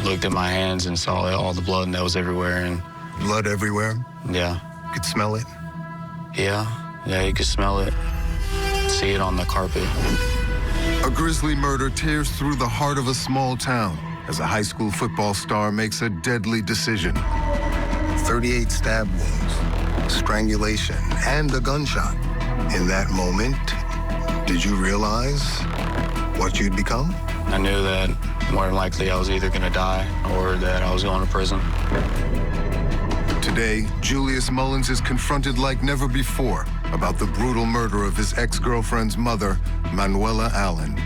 looked at my hands and saw all the blood that was everywhere. And blood everywhere? Yeah. You could smell it? Yeah, you could smell it, see it on the carpet. A grisly murder tears through the heart of a small town as a high school football star makes a deadly decision. 38 stab wounds, strangulation, and a gunshot. In that moment, did you realize what you'd become? I knew that more than likely I was either going to die or that I was going to prison. Today, Julius Mullins is confronted like never before about the brutal murder of his ex-girlfriend's mother, Manuela Allen.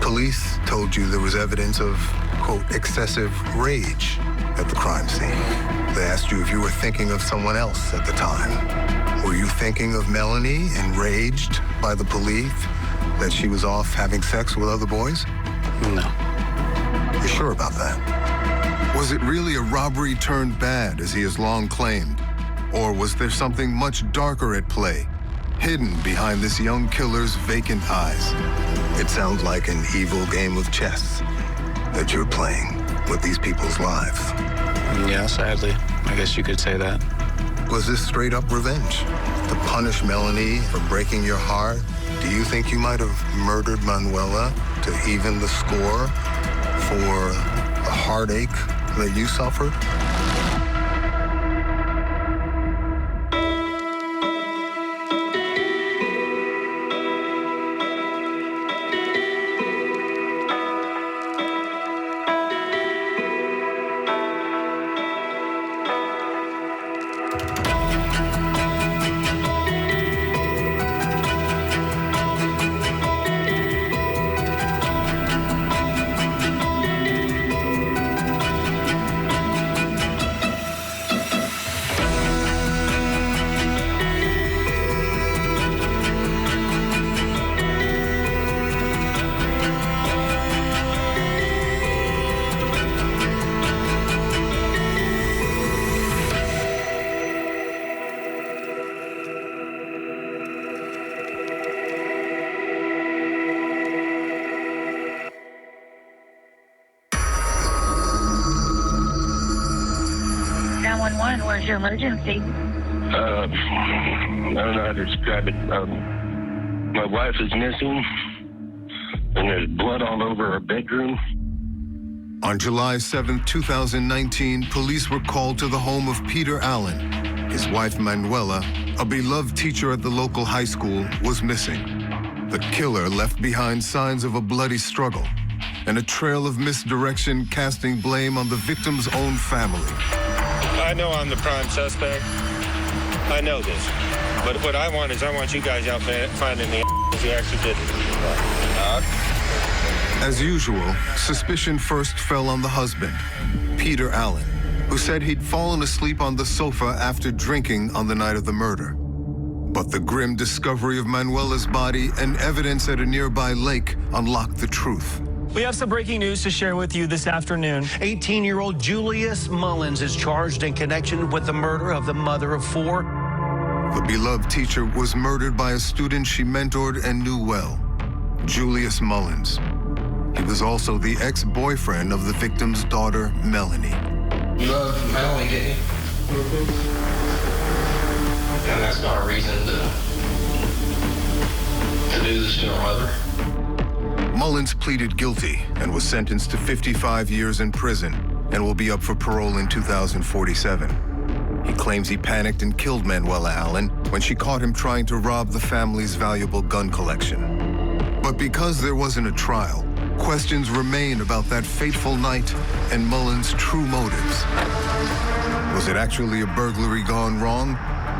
Police told you there was evidence of, quote, excessive rage at the crime scene. They asked you if you were thinking of someone else at the time. Were you thinking of Melanie, enraged by the belief that she was off having sex with other boys? No. You're sure about that? Was it really a robbery turned bad, as he has long claimed? Or was there something much darker at play, hidden behind this young killer's vacant eyes? It sounds like an evil game of chess that you're playing with these people's lives. Yeah, sadly. I guess you could say that. Was this straight up revenge? To punish Melanie for breaking your heart? Do you think you might have murdered Manuela to even the score for the heartache that you suffered? 911, where's your emergency? I don't know how to describe it. My wife is missing, and there's blood all over her bedroom. On July 7, 2019, police were called to the home of Peter Allen. His wife, Manuela, a beloved teacher at the local high school, was missing. The killer left behind signs of a bloody struggle and a trail of misdirection casting blame on the victim's own family. I know I'm the prime suspect. I know this. But what I want is I want you guys out finding the who actually did it. As usual, suspicion first fell on the husband, Peter Allen, who said he'd fallen asleep on the sofa after drinking on the night of the murder. But the grim discovery of Manuela's body and evidence at a nearby lake unlocked the truth. We have some breaking news to share with you this afternoon. 18-year-old Julius Mullins is charged in connection with the murder of the mother of four. The beloved teacher was murdered by a student she mentored and knew well, Julius Mullins. He was also the ex-boyfriend of the victim's daughter, Melanie. You love Melanie, didn't you? And that's not a reason to do this to her mother. Mullins pleaded guilty and was sentenced to 55 years in prison and will be up for parole in 2047. He claims he panicked and killed Manuela Allen when she caught him trying to rob the family's valuable gun collection. But because there wasn't a trial, questions remain about that fateful night and Mullins' true motives. Was it actually a burglary gone wrong,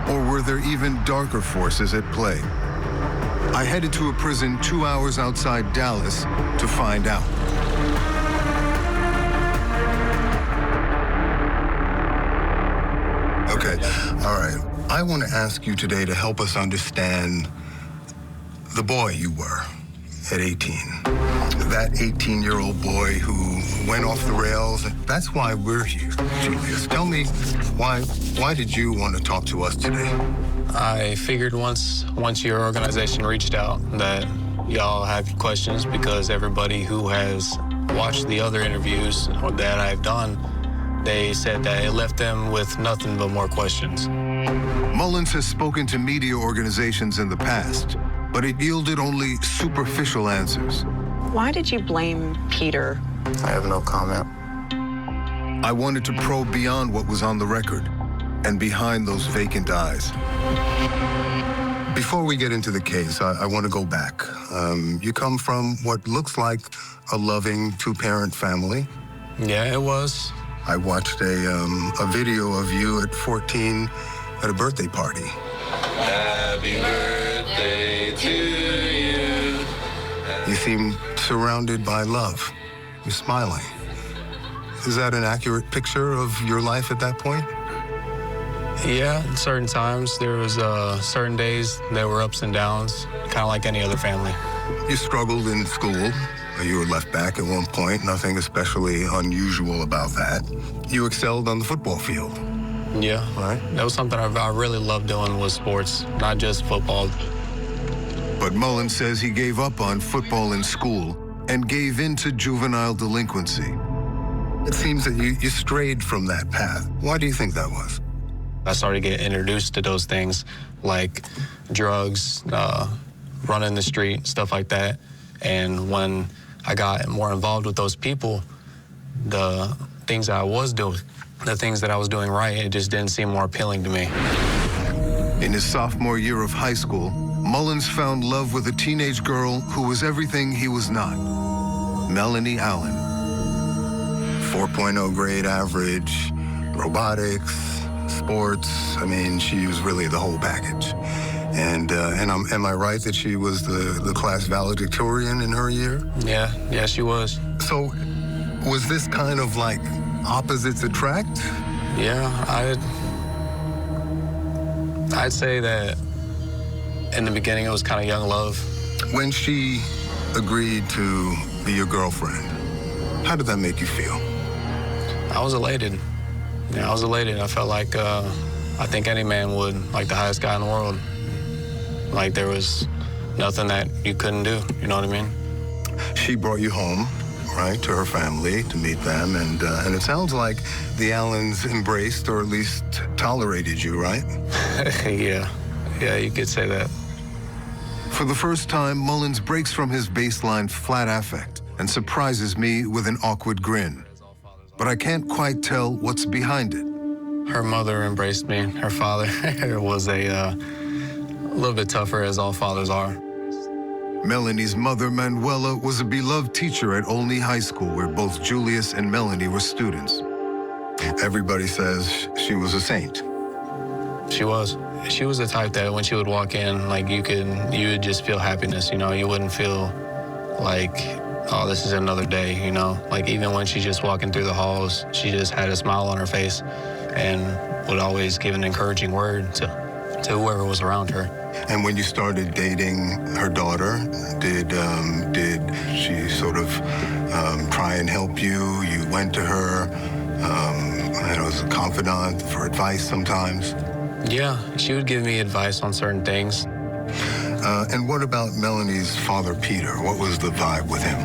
or were there even darker forces at play? I headed to a prison 2 hours outside Dallas to find out. Okay, all right. I want to ask you today to help us understand the boy you were at 18. That 18-year-old boy who went off the rails. That's why we're here, Julius. Tell me, why did you want to talk to us today? I figured once your organization reached out that y'all have questions because everybody who has watched the other interviews that I've done, they said that it left them with nothing but more questions. Mullins has spoken to media organizations in the past, but it yielded only superficial answers. Why did you blame Peter? I have no comment. I wanted to probe beyond what was on the record and behind those vacant eyes. Before we get into the case, I want to go back. You come from what looks like a loving two-parent family. Yeah, it was. I watched a video of you at 14 at a birthday party. Happy birthday to you. You seem surrounded by love. You're smiling. Is that an accurate picture of your life at that point? Yeah, at certain times. There was certain days there were ups and downs, kind of like any other family. You struggled in school. You were left back at one point, nothing especially unusual about that. You excelled on the football field. Yeah, Right. That was something I really loved doing was sports, not just football. But Mullins says he gave up on football in school and gave in to juvenile delinquency. It seems that you strayed from that path. Why do you think that was? I started getting introduced to those things like drugs, running the street, stuff like that. And when I got more involved with those people, the things that I was doing, the things that I was doing right, it just didn't seem more appealing to me. In his sophomore year of high school, Mullins found love with a teenage girl who was everything he was not, Melanie Allen. 4.0 grade average, robotics, sports. I mean, she was really the whole package. And am I right that she was the class valedictorian in her year? Yeah, she was. So was this kind of like opposites attract? Yeah, I'd say that in the beginning it was kind of young love. When she agreed to be your girlfriend, how did that make you feel? I was elated. Yeah, I was elated. I felt like I think any man would, like the highest guy in the world. Like there was nothing that you couldn't do, you know what I mean? She brought you home, right, to her family to meet them, and it sounds like the Allens embraced or at least tolerated you, right? Yeah, you could say that. For the first time, Mullins breaks from his baseline flat affect and surprises me with an awkward grin. But I can't quite tell what's behind it. Her mother embraced me. Her father was a little bit tougher, as all fathers are. Melanie's mother, Manuela, was a beloved teacher at Olney High School, where both Julius and Melanie were students. Everybody says she was a saint. She was. She was the type that when she would walk in, like you would just feel happiness, you know? You wouldn't feel like, oh, this is another day, you know? Like even when she's just walking through the halls, she just had a smile on her face and would always give an encouraging word to whoever was around her. And when you started dating her daughter, did she sort of try and help you? You went to her, as a confidant for advice sometimes? Yeah, she would give me advice on certain things. And what about Melanie's father, Peter? What was the vibe with him?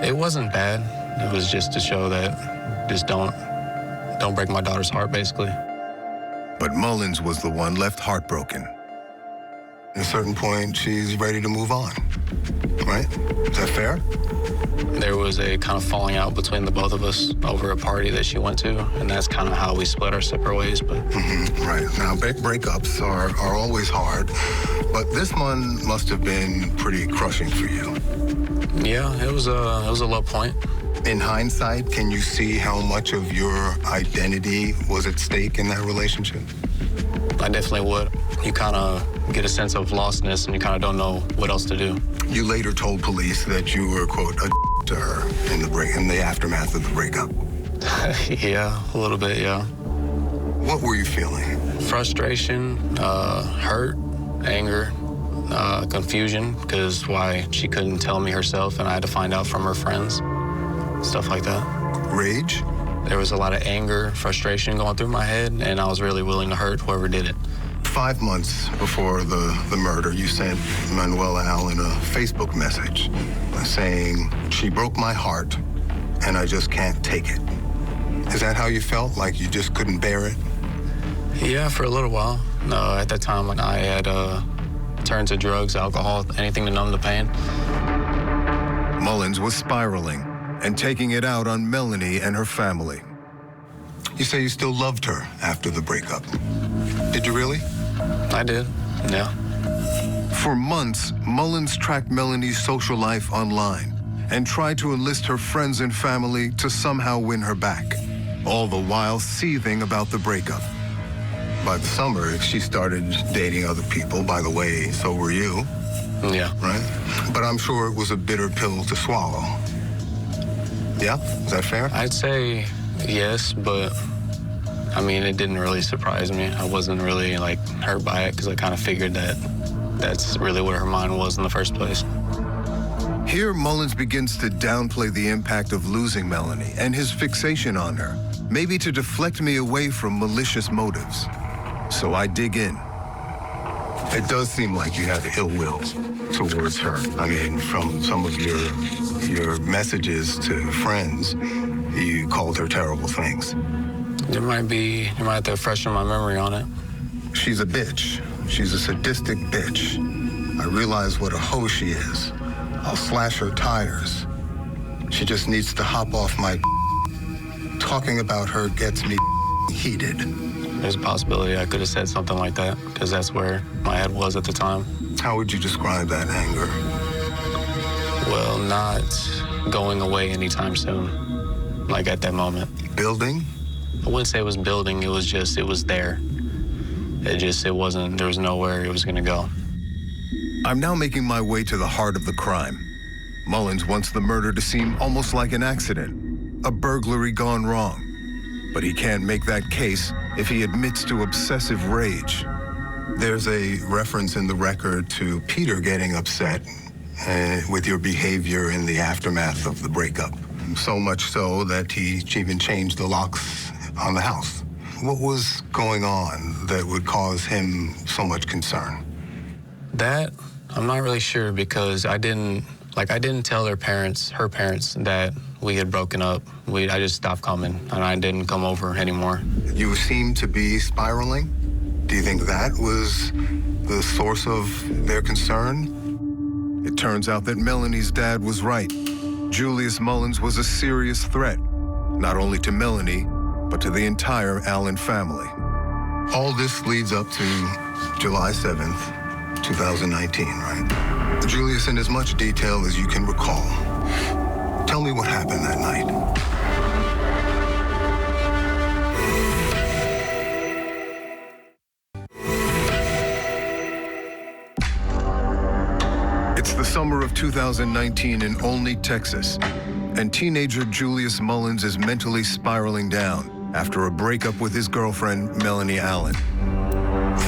It wasn't bad. It was just to show that just don't break my daughter's heart, basically. But Mullins was the one left heartbroken. At a certain point, she's ready to move on, right? Is that fair? There was a kind of falling out between the both of us over a party that she went to, and that's kind of how we split our separate ways. But right. Now, breakups are always hard, but this one must have been pretty crushing for you. Yeah, it was a low point. In hindsight, can you see how much of your identity was at stake in that relationship? I definitely would. You kind of get a sense of lostness, and you kind of don't know what else to do. You later told police that you were, quote, a to her in the aftermath of the breakup. Yeah, a little bit, yeah. What were you feeling? Frustration, hurt, anger, confusion, because why she couldn't tell me herself, and I had to find out from her friends, stuff like that. Rage? There was a lot of anger, frustration going through my head, and I was really willing to hurt whoever did it. 5 months before the murder, you sent Manuela Allen a Facebook message saying, "She broke my heart, and I just can't take it. Is that how you felt? Like you just couldn't bear it? Yeah, for a little while. No, at that time when I had turned to drugs, alcohol, anything to numb the pain. Mullins was spiraling and taking it out on Melanie and her family. You say you still loved her after the breakup. Did you really? I did, yeah. For months, Mullins tracked Melanie's social life online and tried to enlist her friends and family to somehow win her back, all the while seething about the breakup. By the summer, she started dating other people. By the way, so were you. Yeah. Right? But I'm sure it was a bitter pill to swallow. Yeah? Is that fair? I'd say yes, but I mean, it didn't really surprise me. I wasn't really like hurt by it because I kind of figured that that's really where her mind was in the first place. Here, Mullins begins to downplay the impact of losing Melanie and his fixation on her, maybe to deflect me away from malicious motives. So I dig in. It does seem like you had ill will towards her. I mean, from some of your messages to friends, you called her terrible things. You might have to freshen my memory on it. She's a bitch. She's a sadistic bitch. I realize what a hoe she is. I'll slash her tires. She just needs to hop off my. Talking about her gets me heated. There's a possibility I could have said something like that because that's where my head was at the time. How would you describe that anger? Well, not going away anytime soon, like at that moment. Building? I wouldn't say it was building, it was there. There was nowhere it was gonna go. I'm now making my way to the heart of the crime. Mullins wants the murder to seem almost like an accident, a burglary gone wrong. But he can't make that case if he admits to obsessive rage. There's a reference in the record to Peter getting upset with your behavior in the aftermath of the breakup. So much so that he even changed the locks on the house. What was going on that would cause him so much concern? That, I'm not really sure because I didn't tell her parents that we had broken up. I just stopped coming and I didn't come over anymore. You seem to be spiraling. Do you think that was the source of their concern? It turns out that Melanie's dad was right. Julius Mullins was a serious threat, not only to Melanie, but to the entire Allen family. All this leads up to July 7th, 2019, right? Julius, in as much detail as you can recall, tell me what happened that night. It's the summer of 2019 in Olney, Texas, and teenager Julius Mullins is mentally spiraling down after a breakup with his girlfriend, Melanie Allen.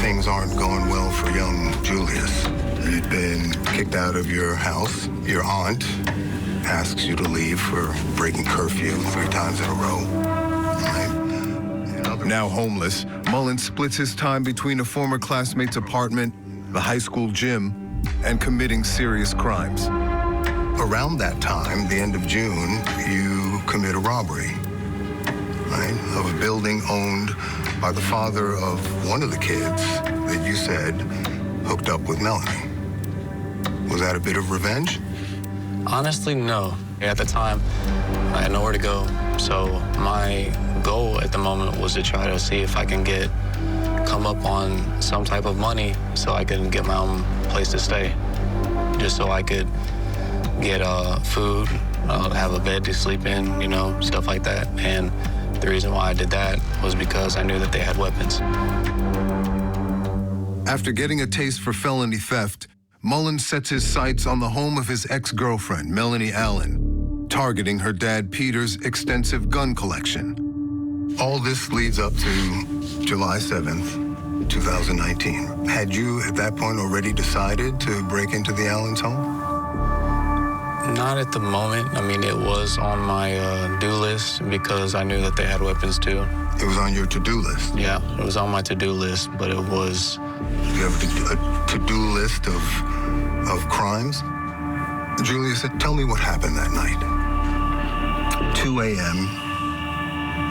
Things aren't going well for young Julius. You'd been kicked out of your house. Your aunt asks you to leave for breaking curfew 3 times in a row. Right? Now homeless, Mullins splits his time between a former classmate's apartment, the high school gym, and committing serious crimes. Around that time, the end of June, you commit a robbery, right, of a building owned by the father of one of the kids that you said hooked up with Melanie. Was that a bit of revenge? Honestly, no. At the time, I had nowhere to go, so my goal at the moment was to try to see if I can come up on some type of money so I can get my own place to stay, just so I could get food, have a bed to sleep in, stuff like that. And the reason why I did that was because I knew that they had weapons. After getting a taste for felony theft, Mullins sets his sights on the home of his ex-girlfriend, Melanie Allen, targeting her dad Peter's extensive gun collection. All this leads up to July 7th, 2019. Had you, at that point, already decided to break into the Allens' home? Not at the moment. I mean, it was on my do list because I knew that they had weapons too. It was on your to-do list? Yeah, it was on my to-do list, but it was... You have a to-do list of crimes? Julius, tell me what happened that night. 2 a.m.,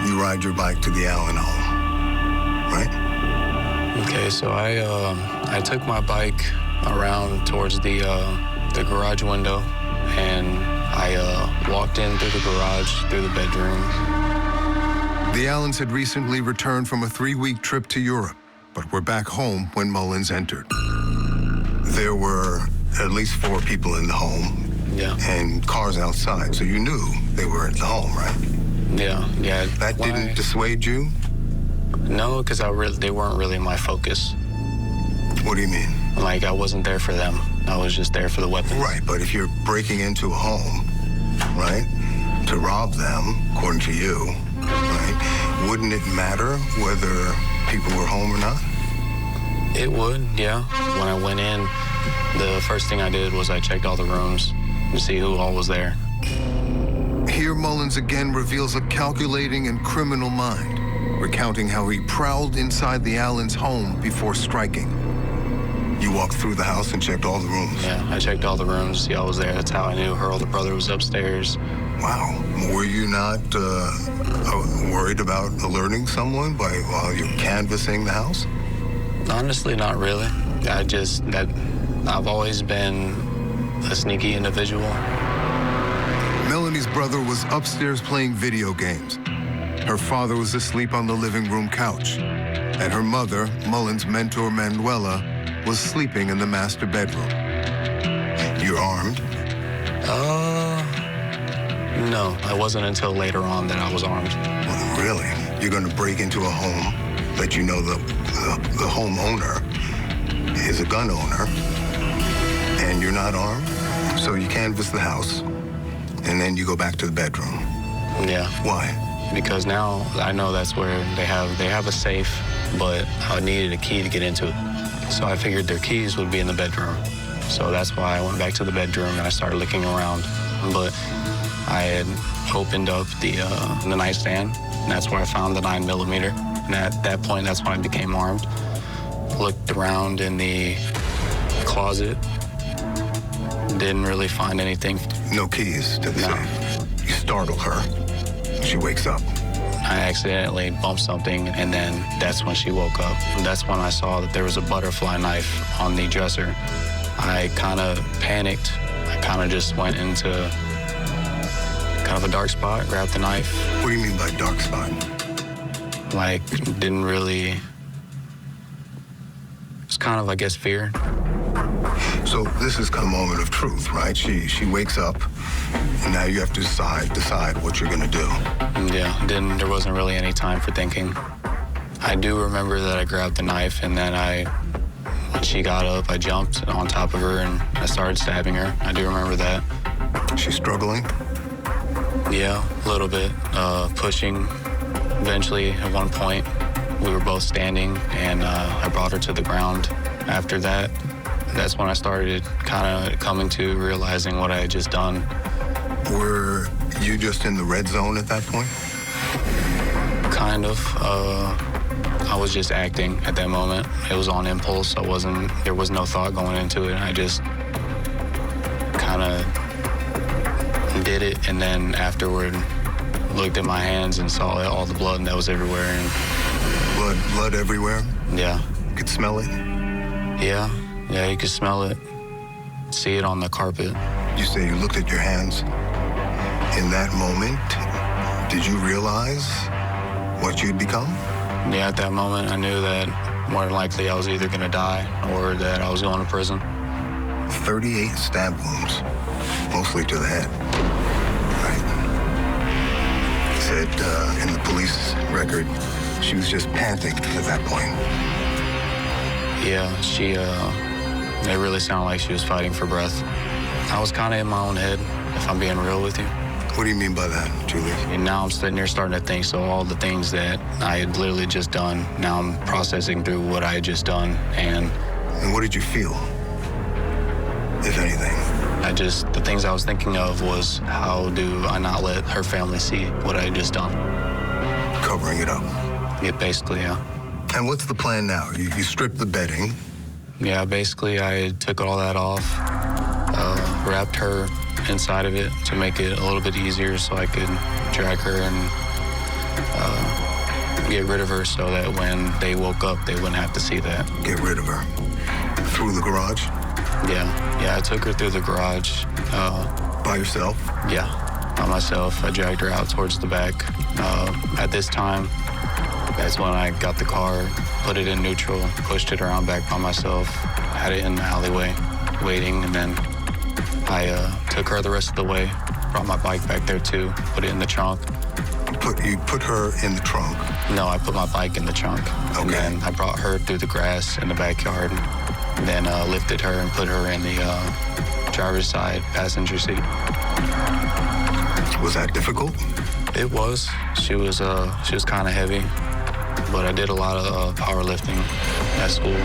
you ride your bike to the Allen home, right? Okay, so I took my bike around towards the garage window, and I walked in through the garage, through the bedroom. The Allens had recently returned from a 3-week trip to Europe, but were back home when Mullins entered. There were at least 4 people in the home. Yeah. And cars outside, so you knew they were at the home, right? Yeah. That didn't dissuade you? No, because they weren't really my focus. What do you mean? Like, I wasn't there for them. I was just there for the weapons. Right, but if you're breaking into a home, right, to rob them, according to you, right, wouldn't it matter whether people were home or not? It would, yeah. When I went in, the first thing I did was I checked all the rooms to see who all was there. Here, Mullins again reveals a calculating and criminal mind, recounting how he prowled inside the Allens' home before striking. You walked through the house and checked all the rooms? Yeah, I checked all the rooms to see I was there. That's how I knew her older brother was upstairs. Wow. Were you not worried about alerting someone while you're canvassing the house? Honestly, not really. I've always been a sneaky individual. Melanie's brother was upstairs playing video games. Her father was asleep on the living room couch. And her mother, Mullins' mentor Manuela, was sleeping in the master bedroom. You're armed? No, it wasn't until later on that I was armed. Well, really? You're going to break into a home that you know the homeowner is a gun owner, and you're not armed? So you canvass the house, and then you go back to the bedroom. Yeah. Why? Because now I know that's where they have a safe, but I needed a key to get into it. So I figured their keys would be in the bedroom. So that's why I went back to the bedroom and I started looking around. But I had opened up the nightstand, and that's where I found the 9mm. And at that point, that's when I became armed. Looked around in the closet. Didn't really find anything. No keys to the safe? You startle her. She wakes up. I accidentally bumped something, and then that's when she woke up. And that's when I saw that there was a butterfly knife on the dresser. I kind of panicked. I kind of just went into kind of a dark spot, grabbed the knife. What do you mean by dark spot? Like, didn't really... It's kind of, I guess, fear. So this is kind of a moment of truth, right? She wakes up, and now you have to decide what you're gonna do. Yeah, there wasn't really any time for thinking. I do remember that I grabbed the knife, and then when she got up, I jumped on top of her and I started stabbing her. I do remember that. She's struggling? Yeah, a little bit. Pushing. Eventually, at one point, we were both standing, and I brought her to the ground. After that, that's when I started kind of coming to realizing what I had just done. Were you just in the red zone at that point? Kind of. I was just acting at that moment. It was on impulse. There was no thought going into it. I just kind of did it, and then afterward looked at my hands and saw all the blood that was everywhere. And blood everywhere? Yeah. You could smell it? Yeah, you could smell it. See it on the carpet. You say you looked at your hands. In that moment, did you realize what you'd become? Yeah, at that moment, I knew that more than likely I was either going to die or that I was going to prison. 38 stab wounds, mostly to the head. Right. He said in the police record, she was just panting at that point. Yeah, it really sounded like she was fighting for breath. I was kind of in my own head, if I'm being real with you. What do you mean by that, Julius? And now I'm sitting there starting to think, so all the things that I had literally just done, now I'm processing through what I had just done, and what did you feel, if anything? The things I was thinking of was, how do I not let her family see what I had just done? Covering it up. Yeah, basically, yeah. And what's the plan now? You stripped the bedding. Yeah, basically I took all that off, wrapped her inside of it to make it a little bit easier so I could drag her and get rid of her so that when they woke up, they wouldn't have to see that. Get rid of her? Through the garage? Yeah, I took her through the garage. By yourself? Yeah, by myself. I dragged her out towards the back. At this time, that's when I got the car, put it in neutral, pushed it around back by myself, had it in the alleyway, waiting, and then I took her the rest of the way, brought my bike back there too, put it in the trunk. You put her in the trunk? No, I put my bike in the trunk. Okay. And then I brought her through the grass in the backyard, and then lifted her and put her in the driver's side passenger seat. Was that difficult? It was. She was kind of heavy, but I did a lot of powerlifting at school.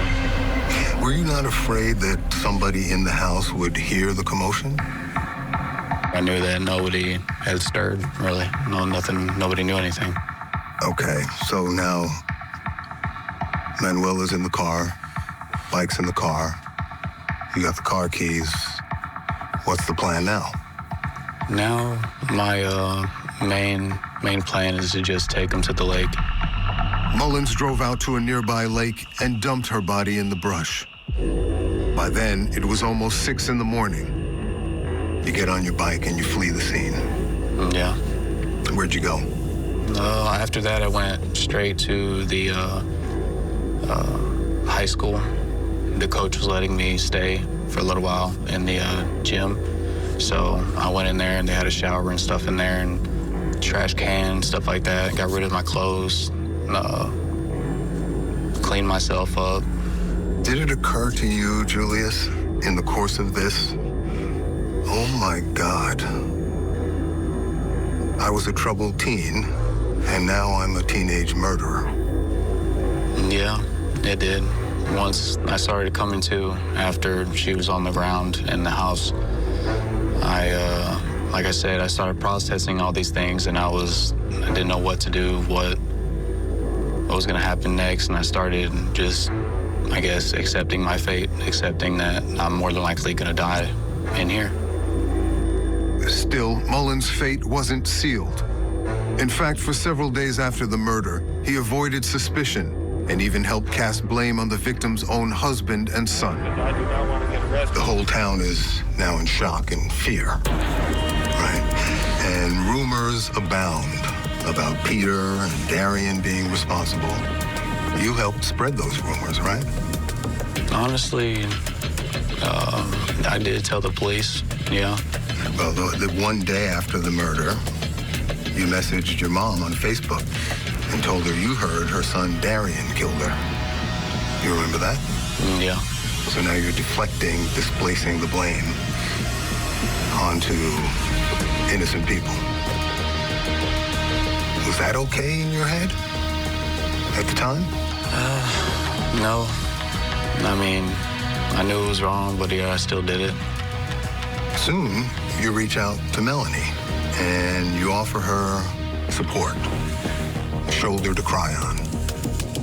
Were you not afraid that somebody in the house would hear the commotion? I knew that nobody had stirred, really. Nobody knew anything. Okay, so now Manuela's in the car, bike's in the car, you got the car keys. What's the plan now? Now, my main plan is to just take them to the lake. Mullins drove out to a nearby lake and dumped her body in the brush. By then, it was almost 6 in the morning. You get on your bike and you flee the scene. Yeah. Where'd you go? After that, I went straight to the high school. The coach was letting me stay for a little while in the gym. So I went in there and they had a shower and stuff in there and trash can, stuff like that. Got rid of my clothes, cleaned myself up. Did it occur to you, Julius, in the course of this? Oh my God. I was a troubled teen, and now I'm a teenage murderer. Yeah, it did. Once I started coming to after she was on the ground in the house, like I said, I started processing all these things, and I didn't know what to do, what was gonna happen next, and I started just, I guess, accepting my fate, accepting that I'm more than likely gonna die in here. Still, Mullins' fate wasn't sealed. In fact, for several days after the murder, he avoided suspicion and even helped cast blame on the victim's own husband and son. I do not want to get arrested. The whole town is now in shock and fear, right? And rumors abound about Peter and Darian being responsible. You helped spread those rumors, right? Honestly, I did tell the police, yeah. Well, the one day after the murder, you messaged your mom on Facebook and told her you heard her son Darian killed her. You remember that? Yeah. So now you're deflecting, displacing the blame onto innocent people. Was that okay in your head at the time? No. I mean, I knew it was wrong, but yeah, I still did it. Soon, you reach out to Melanie and you offer her support, a shoulder to cry on.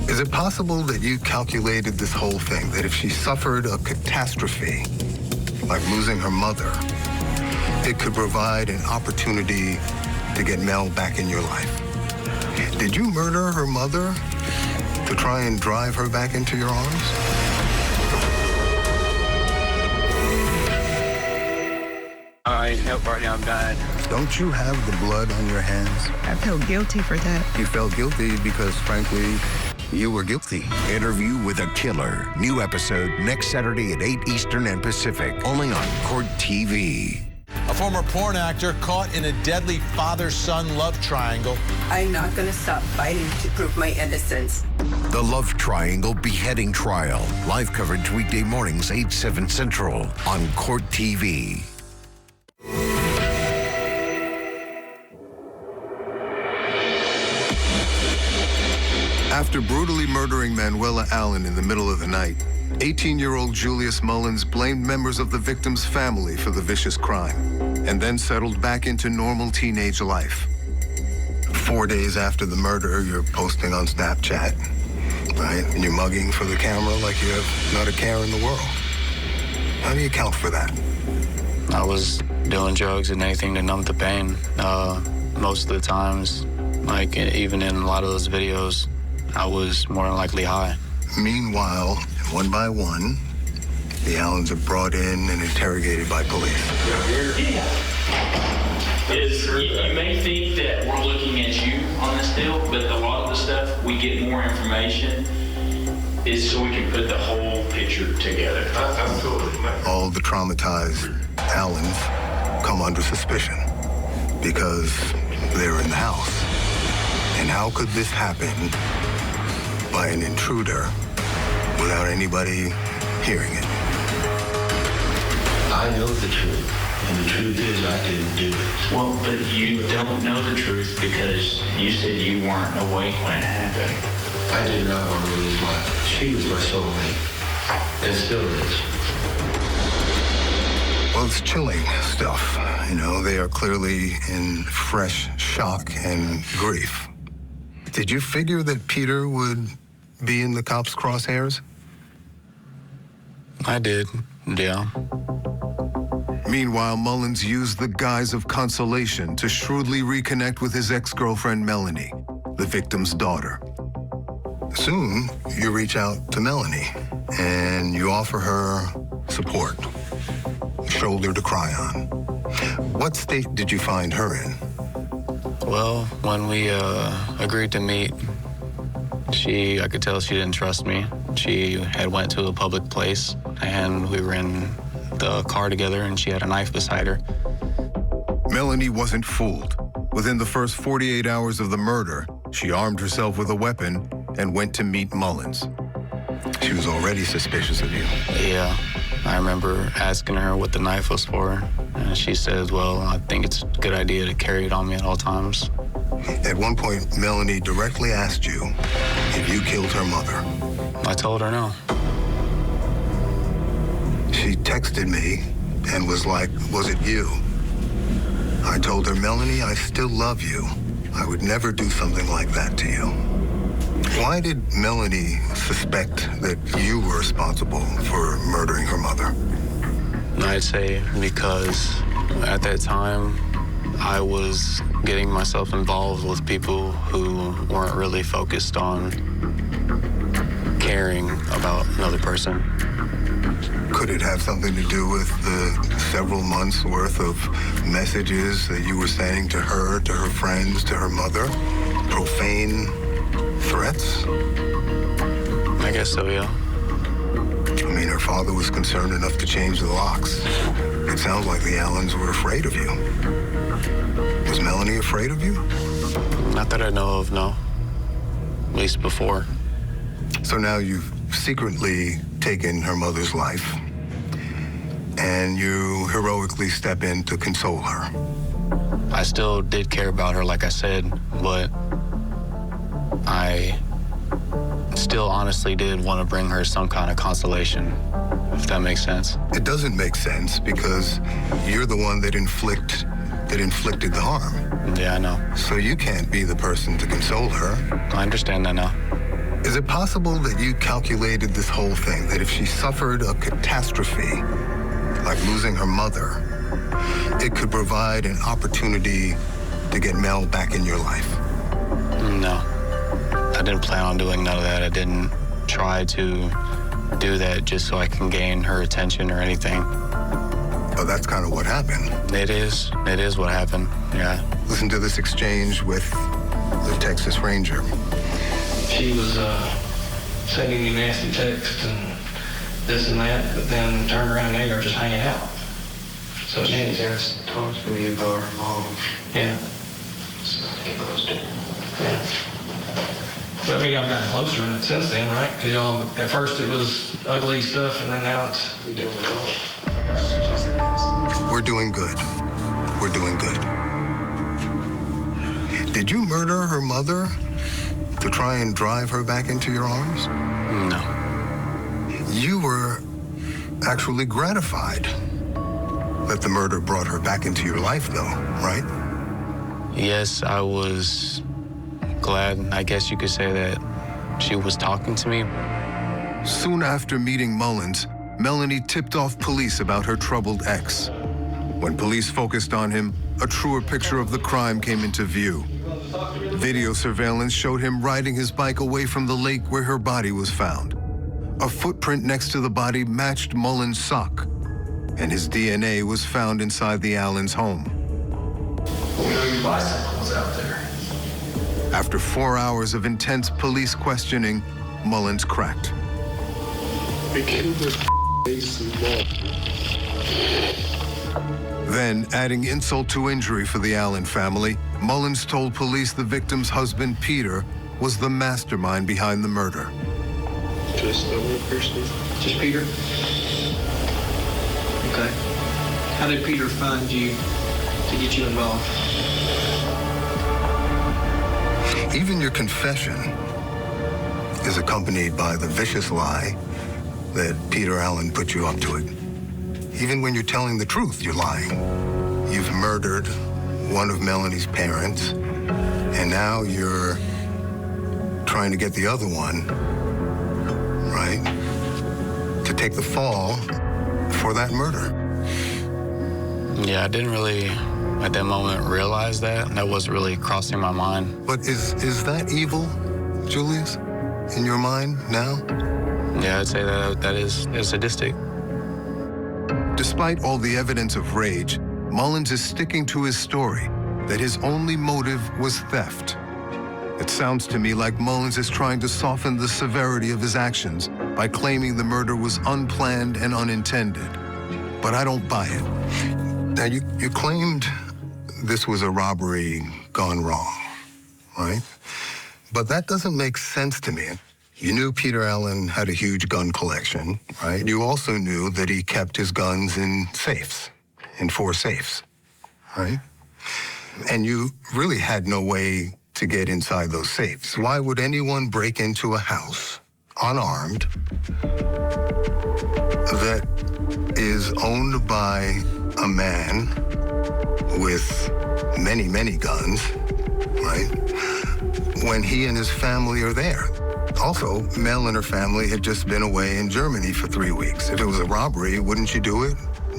Is it possible that you calculated this whole thing, that if she suffered a catastrophe, like losing her mother, it could provide an opportunity to get Mel back in your life? Did you murder her mother to try and drive her back into your arms? I felt right now I'm dying. Don't you have the blood on your hands? I feel guilty for that. You felt guilty because, frankly, you were guilty. Interview with a Killer. New episode next Saturday at 8 Eastern and Pacific. Only on Court TV. A former porn actor caught in a deadly father-son love triangle. I'm not going to stop fighting to prove my innocence. The Love Triangle Beheading Trial. Live coverage weekday mornings 8, 7 Central on Court TV. After brutally murdering Manuela Allen in the middle of the night, 18-year-old Julius Mullins blamed members of the victim's family for the vicious crime, and then settled back into normal teenage life. 4 days after the murder, you're posting on Snapchat, right? And you're mugging for the camera like you have not a care in the world. How do you account for that? I was doing drugs and anything to numb the pain. Most of the times, like even in a lot of those videos, I was more than likely high. Meanwhile, one by one, the Allens are brought in and interrogated by police. You may think that we're looking at you on this deal, but a lot of the stuff we get more information is so we can put the whole picture together. Absolutely. All the traumatized Allens come under suspicion because they're in the house. And how could this happen by an intruder without anybody hearing it? I know the truth, and the truth is I didn't do it. Well, but you don't know the truth because you said you weren't awake when it happened. I did not want to lose she was my soulmate, and still is. Well, it's chilling stuff. You know, they are clearly in fresh shock and grief. Did you figure that Peter would be in the cops' crosshairs? I did, yeah. Meanwhile, Mullins used the guise of consolation to shrewdly reconnect with his ex-girlfriend, Melanie, the victim's daughter. Soon, you reach out to Melanie, and you offer her support, a shoulder to cry on. What state did you find her in? Well, when we agreed to meet, I could tell she didn't trust me. She had went to a public place, and we were in the car together, and she had a knife beside her. Melanie wasn't fooled. Within the first 48 hours of the murder, she armed herself with a weapon and went to meet Mullins. She was already suspicious of you. Yeah, I remember asking her what the knife was for, and she said, well, I think it's a good idea to carry it on me at all times. At one point, Melanie directly asked you if you killed her mother. I told her no. She texted me and was like, was it you? I told her, Melanie, I still love you. I would never do something like that to you. Why did Melanie suspect that you were responsible for murdering her mother? I'd say because at that time, I was getting myself involved with people who weren't really focused on caring about another person. Could it have something to do with the several months' worth of messages that you were sending to her friends, to her mother? Profane threats? I guess so, yeah. I mean, her father was concerned enough to change the locks. It sounds like the Allens were afraid of you. Was Melanie afraid of you? Not that I know of, no. At least before. So now you've secretly taken her mother's life, and you heroically step in to console her. I still did care about her, like I said, but I still honestly did want to bring her some kind of consolation, if that makes sense. It doesn't make sense because you're the one that inflicted the harm. Yeah, I know. So you can't be the person to console her. I understand that now. Is it possible that you calculated this whole thing, that if she suffered a catastrophe, like losing her mother, it could provide an opportunity to get Mel back in your life? No. I didn't plan on doing none of that. I didn't try to do that just so I can gain her attention or anything. But that's kind of what happened. It is what happened, yeah. Listen to this exchange with the Texas Ranger. She was sending me nasty texts and this and that, but then turned around and they were just hanging out. So She's asked to talk to me about her mom. Yeah. So I get close to her. Yeah. But we got closer in it since then, right? Because y'all, at first it was ugly stuff, and then now it's doing good. We're doing good. We're doing good. Did you murder her mother to try and drive her back into your arms? No. You were actually gratified that the murder brought her back into your life, though, right? Yes, I was glad, I guess you could say, that she was talking to me. Soon after meeting Mullins, Melanie tipped off police about her troubled ex. When police focused on him, a truer picture of the crime came into view. Video surveillance showed him riding his bike away from the lake where her body was found. A footprint next to the body matched Mullins' sock, and his DNA was found inside the Allens' home. We know your bicycle was out there. After 4 hours of intense police questioning, Mullins cracked. They killed their face and blood. Then, adding insult to injury for the Allen family, Mullins told police the victim's husband, Peter, was the mastermind behind the murder. Just the one person? Just Peter? Okay. How did Peter find you to get you involved? Even your confession is accompanied by the vicious lie that Peter Allen put you up to it. Even when you're telling the truth, you're lying. You've murdered one of Melanie's parents, and now you're trying to get the other one, right, to take the fall for that murder. Yeah, I didn't really, at that moment, realize that. That wasn't really crossing my mind. But is that evil, Julius, in your mind now? Yeah, I'd say that is sadistic. Despite all the evidence of rage, Mullins is sticking to his story that his only motive was theft. It sounds to me like Mullins is trying to soften the severity of his actions by claiming the murder was unplanned and unintended. But I don't buy it. Now, you claimed this was a robbery gone wrong, right? But that doesn't make sense to me. You knew Peter Allen had a huge gun collection, right? You also knew that he kept his guns in safes, in 4 safes, right? And you really had no way to get inside those safes. Why would anyone break into a house unarmed that is owned by a man with many, many guns, right, when he and his family are there? Also, Mel and her family had just been away in Germany for 3 weeks. If it was a robbery, wouldn't you do it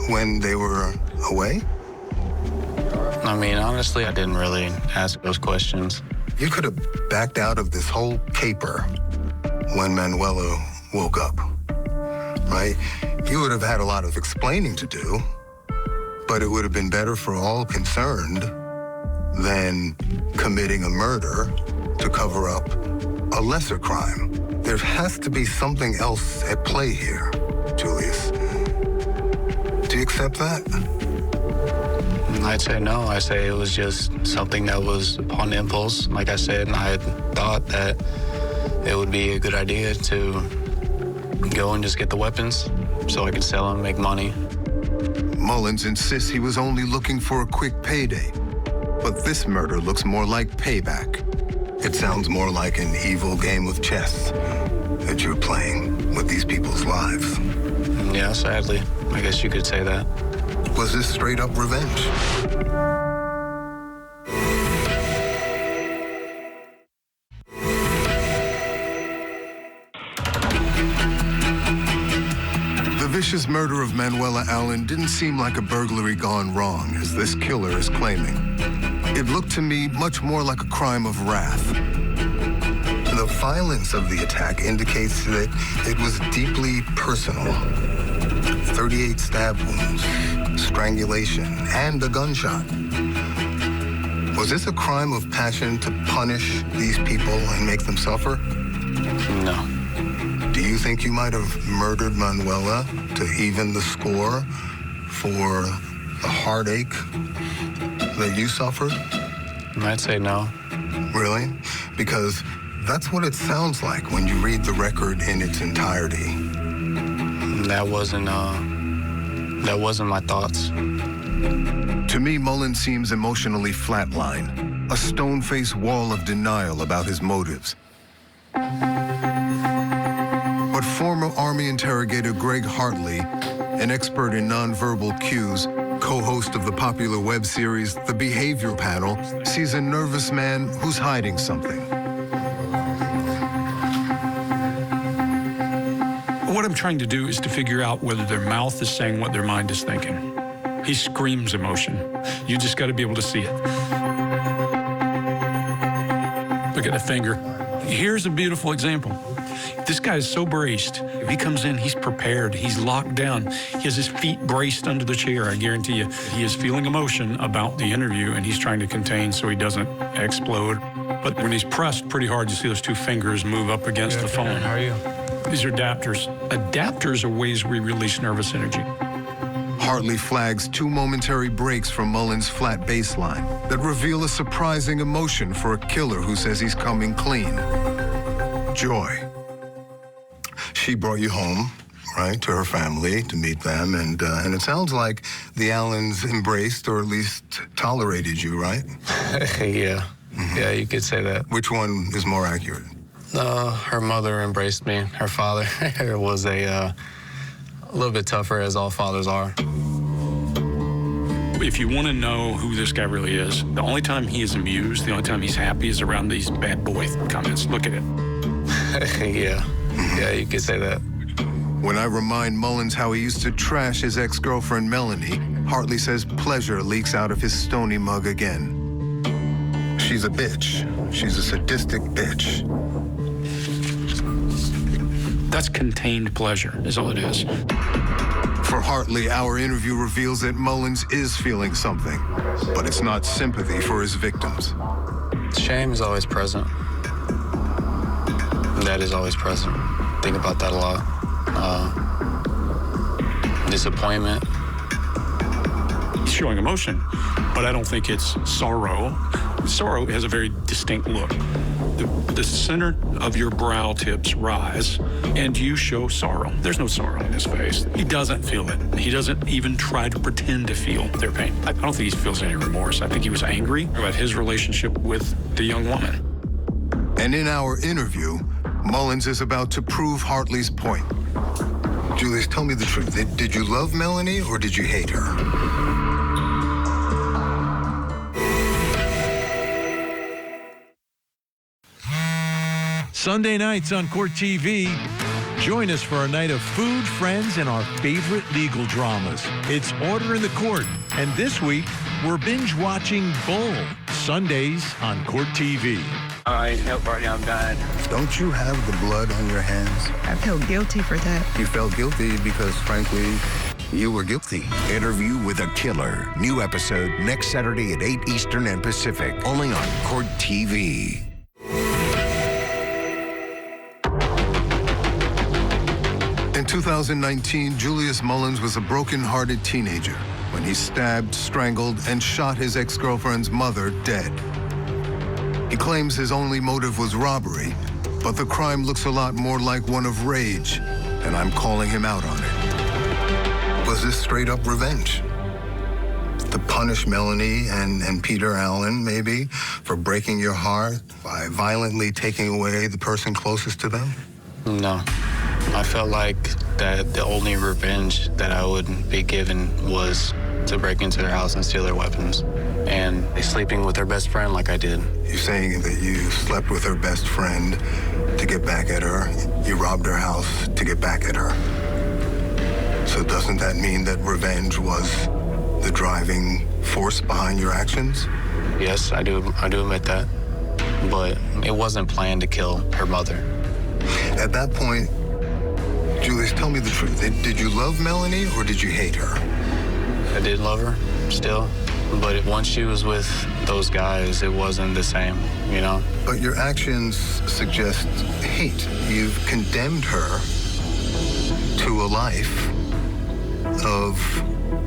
when they were away? I mean, honestly, I didn't really ask those questions. You could have backed out of this whole caper when Manuela woke up, right? You would have had a lot of explaining to do, but it would have been better for all concerned than committing a murder to cover up a lesser crime. There has to be something else at play here, Julius. Do you accept that? I'd say no. I say it was just something that was upon impulse. Like I said, I had thought that it would be a good idea to go and just get the weapons so I could sell them, make money. Mullins insists he was only looking for a quick payday. But this murder looks more like payback. It sounds more like an evil game of chess that you're playing with these people's lives. Yeah, sadly. I guess you could say that. Was this straight up revenge? The vicious murder of Manuela Allen didn't seem like a burglary gone wrong, as this killer is claiming. It looked to me much more like a crime of wrath. The violence of the attack indicates that it was deeply personal. 38 stab wounds, strangulation, and a gunshot. Was this a crime of passion to punish these people and make them suffer? No. Do you think you might have murdered Manuela to even the score for the heartache that you suffered? I'd say no. Really? Because that's what it sounds like when you read the record in its entirety. That wasn't my thoughts. To me, Mullins seems emotionally flatlined, a stone-faced wall of denial about his motives. But former Army interrogator Greg Hartley, an expert in nonverbal cues, co-host of the popular web series The Behavior Panel, sees a nervous man who's hiding something. What I'm trying to do is to figure out whether their mouth is saying what their mind is thinking. He screams emotion. You just got to be able to see it. Look at the finger. Here's a beautiful example. This guy is so braced. If he comes in, he's prepared. He's locked down. He has his feet braced under the chair, I guarantee you. He is feeling emotion about the interview, and he's trying to contain so he doesn't explode. But when he's pressed pretty hard, you see those two fingers move up against the phone. How are you? These are adapters. Adapters are ways we release nervous energy. Hartley flags 2 momentary breaks from Mullins' flat bass line that reveal a surprising emotion for a killer who says he's coming clean. Joy. She brought you home, right, to her family to meet them, and it sounds like the Allens embraced or at least tolerated you, right? Yeah. Yeah, you could say that. Which one is more accurate? Her mother embraced me. Her father was a little bit tougher, as all fathers are. If you want to know who this guy really is, the only time he is amused, the only time he's happy is around these bad boy comments. Look at it. Yeah. Yeah, you could say that. When I remind Mullins how he used to trash his ex-girlfriend Melanie, Hartley says pleasure leaks out of his stony mug again. She's a bitch. She's a sadistic bitch. That's contained pleasure, is all it is. For Hartley, our interview reveals that Mullins is feeling something, but it's not sympathy for his victims. Shame is always present. That is always present. Think about that a lot. Disappointment. He's showing emotion, but I don't think it's sorrow. Sorrow has a very distinct look. The center of your brow tips rise, and you show sorrow. There's no sorrow in his face. He doesn't feel it. He doesn't even try to pretend to feel their pain. I don't think he feels any remorse. I think he was angry about his relationship with the young woman. And in our interview, Mullins is about to prove Hartley's point. Julius, tell me the truth. Did you love Melanie or did you hate her? Sunday nights on Court TV. Join us for a night of food, friends, and our favorite legal dramas. It's Order in the Court. And this week, we're binge-watching Bull. Sundays on Court TV. I help right now, I'm dying. Don't you have the blood on your hands? I feel guilty for that. You felt guilty because, frankly, you were guilty. Interview with a Killer. New episode next Saturday at 8 Eastern and Pacific. Only on Court TV. In 2019, Julius Mullins was a broken-hearted teenager when he stabbed, strangled, and shot his ex-girlfriend's mother dead. He claims his only motive was robbery, but the crime looks a lot more like one of rage, and I'm calling him out on it. Was this straight-up revenge? To punish Melanie and Peter Allen, maybe, for breaking your heart by violently taking away the person closest to them? No. I felt like that the only revenge that I would be given was to break into their house and steal their weapons. And sleeping with her best friend like I did. You're saying that you slept with her best friend to get back at her. You robbed her house to get back at her. So doesn't that mean that revenge was the driving force behind your actions? Yes, I do admit that. But it wasn't planned to kill her mother. At that point, Julius, tell me the truth. Did you love Melanie or did you hate her? I did love her, still. But once she was with those guys, it wasn't the same, you know? But your actions suggest hate. You've condemned her to a life of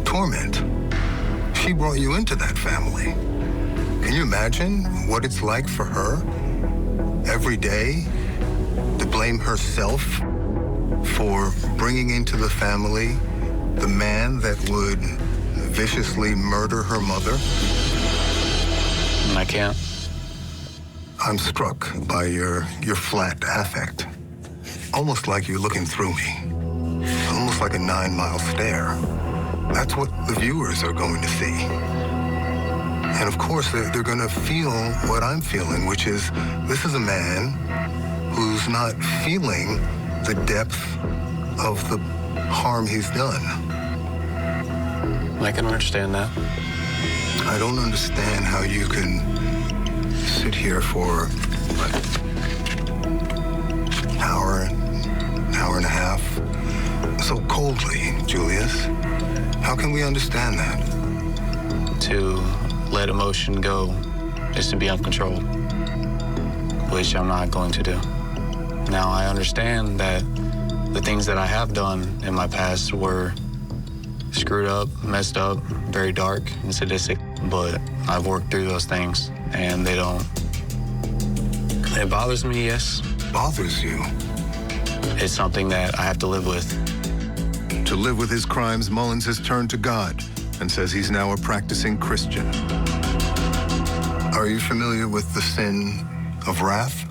torment. She brought you into that family. Can you imagine what it's like for her every day to blame herself for bringing into the family the man that would viciously murder her mother? I can't. I'm struck by your flat affect. Almost like you're looking through me. Almost like a 9-mile stare. That's what the viewers are going to see. And of course, they're going to feel what I'm feeling, which is this is a man who's not feeling the depth of the harm he's done. I can understand that. I don't understand how you can sit here for an hour and a half so coldly, Julius. How can we understand that? To let emotion go is to be uncontrolled, which I'm not going to do. Now, I understand that the things that I have done in my past were screwed up, messed up, very dark and sadistic, but I've worked through those things, and they don't. It bothers me, yes. Bothers you? It's something that I have to live with. To live with his crimes, Mullins has turned to God and says he's now a practicing Christian. Are you familiar with the sin of wrath?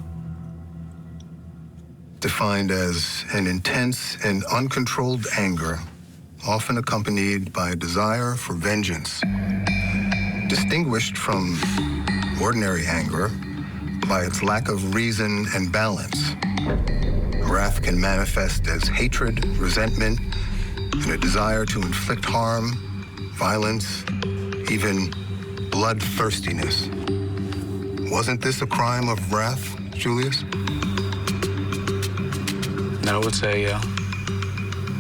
Defined as an intense and uncontrolled anger, often accompanied by a desire for vengeance. Distinguished from ordinary anger by its lack of reason and balance. Wrath can manifest as hatred, resentment, and a desire to inflict harm, violence, even bloodthirstiness. Wasn't this a crime of wrath, Julius? I would say, yeah.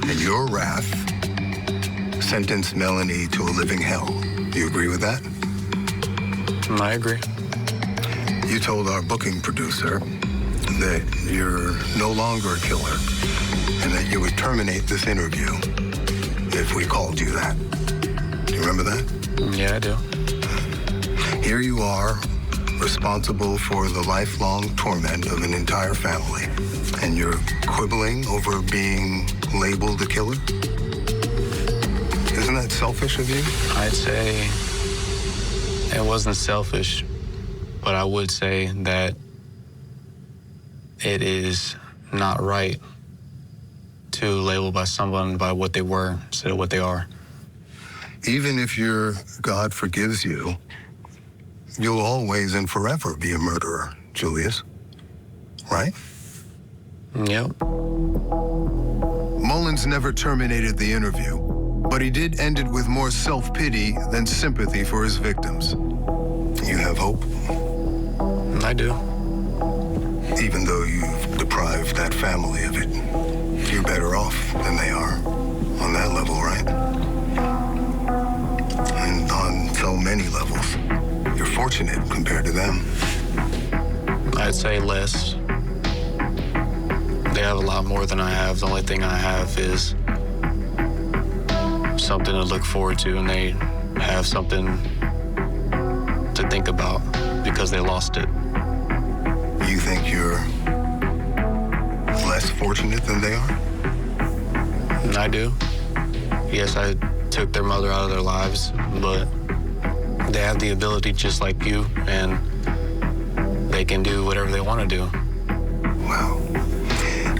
And your wrath sentenced Melanie to a living hell. Do you agree with that? I agree. You told our booking producer that you're no longer a killer and that you would terminate this interview if we called you that. Do you remember that? Yeah, I do. Here you are, responsible for the lifelong torment of an entire family, and you're quibbling over being labeled a killer? Isn't that selfish of you? I'd say it wasn't selfish, but I would say that it is not right to label by someone by what they were instead of what they are. Even if your God forgives you, you'll always and forever be a murderer, Julius. Right? Yep. Mullins never terminated the interview, but he did end it with more self-pity than sympathy for his victims. You have hope? I do. Even though you've deprived that family of it, you're better off than they are on that level, right? And on so many levels. You're fortunate compared to them. I'd say less. They have a lot more than I have. The only thing I have is something to look forward to, and they have something to think about because they lost it. You think you're less fortunate than they are? I do. Yes, I took their mother out of their lives, but they have the ability just like you, and they can do whatever they want to do. Wow.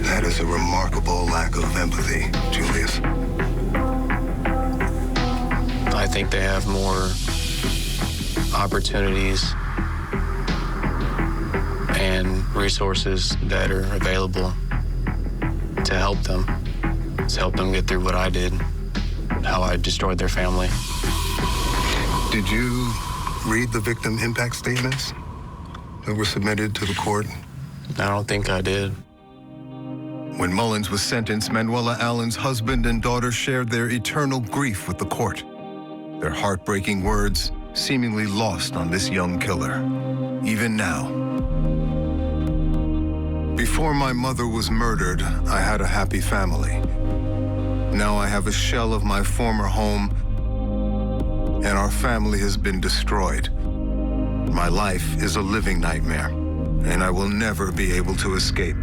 That is a remarkable lack of empathy, Julius. I think they have more opportunities and resources that are available to help them get through what I did, how I destroyed their family. Did you read the victim impact statements that were submitted to the court? I don't think I did. When Mullins was sentenced, Manuela Allen's husband and daughter shared their eternal grief with the court. Their heartbreaking words seemingly lost on this young killer, even now. Before my mother was murdered, I had a happy family. Now I have a shell of my former home, and our family has been destroyed. My life is a living nightmare, and I will never be able to escape.